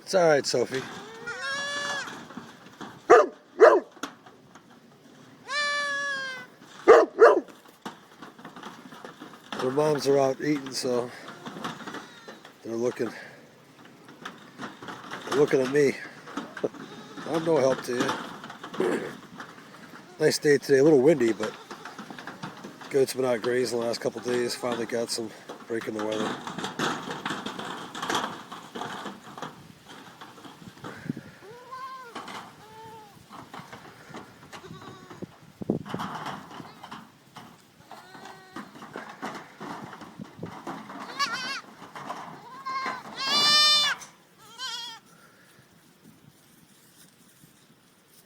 It's all right, Sophie. Their moms are out eating, so they're looking at me. I'm no help to you. Nice day today, a little windy, but goats been out grazing the last couple of days. Finally got some break in the weather.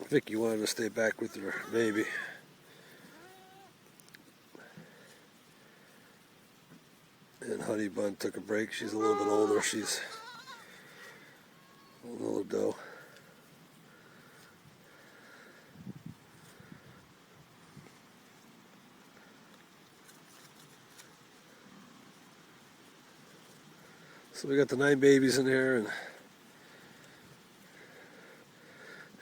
Vicky wanted to stay back with her baby. And Honey Bun took a break. She's a little bit older. She's a little doe. So we got the 9 babies in here, and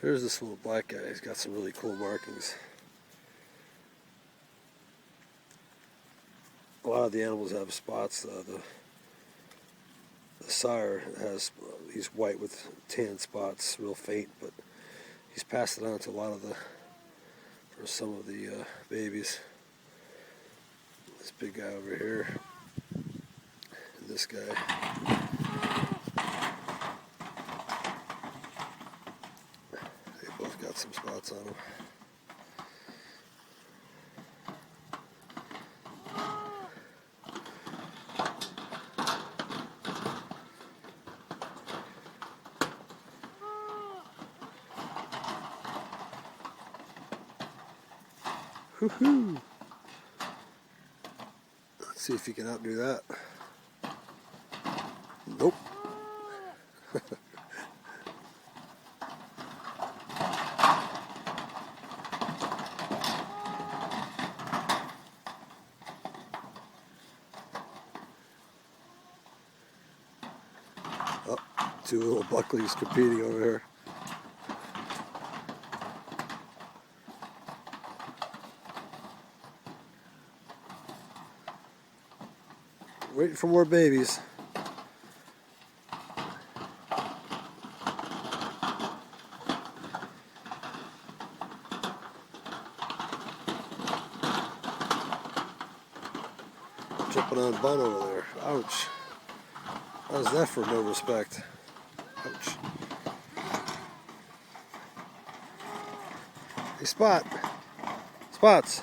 here's this little black guy. He's got some really cool markings. A lot of the animals have spots. The sire has, he's white with tan spots, real faint, but he's passed it on to a lot of for some of the babies. This big guy over here, and this guy. They both got some spots on them. Woohoo! Let's see if you can outdo that. Nope. Oh, 2 little Buckleys competing over here. Waiting for more babies. Jumping on Bun over there. Ouch. How's that for no respect? Ouch. Hey, Spot. Spots.